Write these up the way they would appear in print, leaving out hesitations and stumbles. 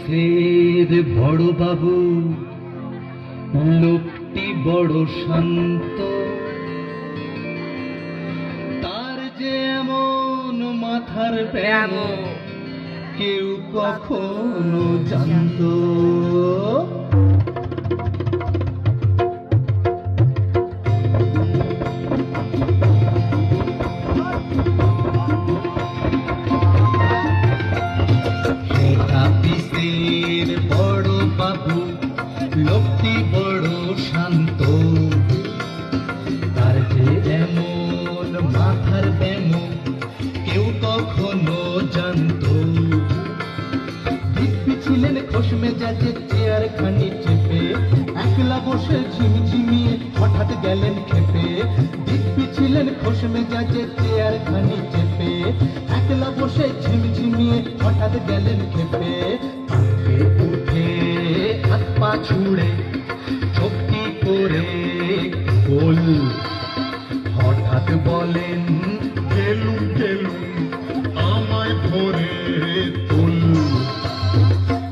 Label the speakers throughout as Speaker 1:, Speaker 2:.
Speaker 1: অফিসের বড় বাবু, লোকটি বড় শান্ত, তার যে এমন মাথার ব্যায়াম কেউ কখনো জানতো? অফিসের বড় বাবু, লোকটি বড় শান্ত, তার যে এমন মাথার ব্যায়াম কেউ কখনো জানতো? দিব্যি ছিলেন খোশ মেজাজে, চেয়ার খানি চেপে একলা বসে ঝিমঝিমিয়ে হঠাৎ গেলেন খেপে। দিব্যি ছিলেন খোশ মেজাজে, চেয়ার খানি চেপে একলা বসে ঝিমঝিমিয়ে হঠাৎ গেলেন খেপে। তাকে উঠে হাত পা ছুড়ে চোখটি করে গোল, হঠাৎ বলেন গেলুম গেলুম আমায় ধরে তুল।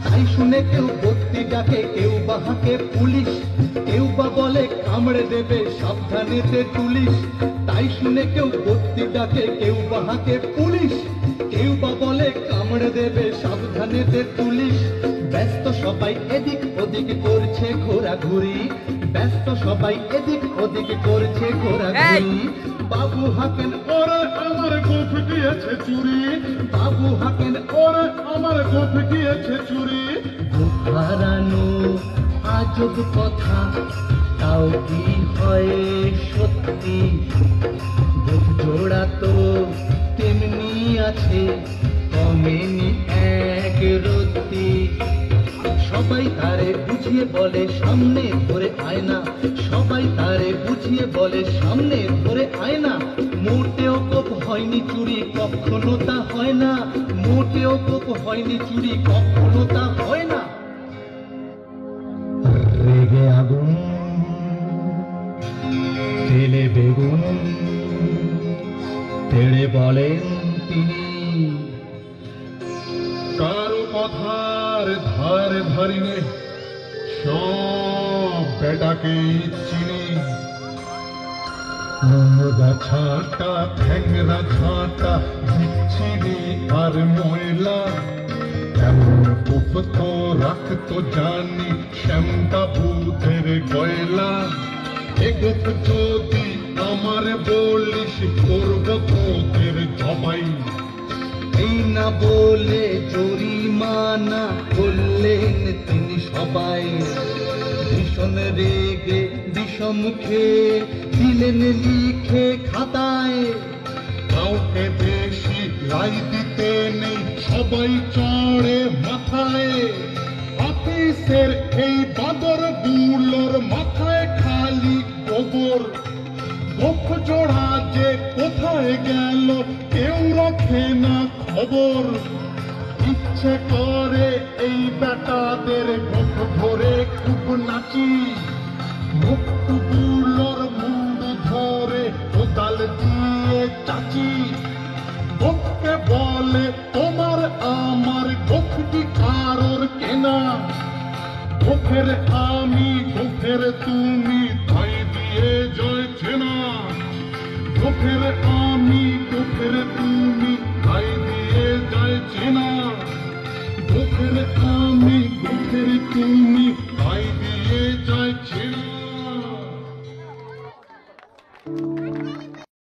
Speaker 1: তাই শুনে কেউ বত্তি ডাকে, কেউ বা হাঁকে পুলিশ, কেউ বা বলে কামড়ে দেবে সাবধানেতে তুলিস। তাই শুনে কেউ বত্তি ডাকে, কেউ বা হাঁকে পুলিশ, কেউ বা বলে কামড়ে দেবে সাবধানেতে তুলিস। ব্যস্ত সবাই এদিক ওদিক করছে ঘোরাঘুরি, ব্যস্ত সবাই এদিক ওদিক করছে ঘোরাঘুরি। বাবু হাঁকেন ওরে আমার গোফ গিয়েছে চুরি, বাবু হাঁকেন ওরে আমার গোফ গিয়েছে চুরি। হারানো আজব কথা, তাও কি হয় সত্যি? বুক জোড়া তো তেমনি আছে, কমেনি এক রত্তি। সবাই তারে বুঝিয়ে বলে সামনে ধরে আয়না, সবাই তারে বুঝিয়ে বলে সামনে ধরে আয়না। মোটেও কোপ হয়নি চুরি, কখনো তা হয় না, মোটেও কোপ হয়নি চুরি, কখনো তা হয় না। রেগে আগুন তেলে বেগুন তেড়ে বলেন তিনি, কারো কথার ধার ধারিনে সব বেটাকে চিনি। নোংরা ছাঁটা ঠ্যাংরা ছাঁটা বিচ্ছিরি আর ময়লা, এমন কূপ তো রাখতো জানি শ্যামটা ভূতের গয়লা। এগোপ যদি আমার বলিস করব তোদের জবাই, এই না বলে জরিমানা করলেন তিনি সবাই। ভীষণ রেগে বিষমুখে দিলেন লিখে খাতায়, কাউকে বেশি রায় দিতে নেই সবাই চড়ে মাথায়। অফিসের এই বাদর গুলোর মাথায় খালি গোবর, গোফ জোড়া যে কোথায় গেল কেউ রাখে না খবর। ইচ্ছে করে এই বেটাদের গোফ ধরে খুব নাচি, মুখগুলোর মুন্ডু ধরে কোদাল দিয়ে চাচি। গোফকে বলে তোমার আমার গোফটি কারোর কেনা, গোফের আমি গোফের তুমি তাই দিয়ে জয় চেনা। গোফের আমি গোফের তুমি তাই দিয়ে জয় চেনা, গোফের আমি গোফের তুমি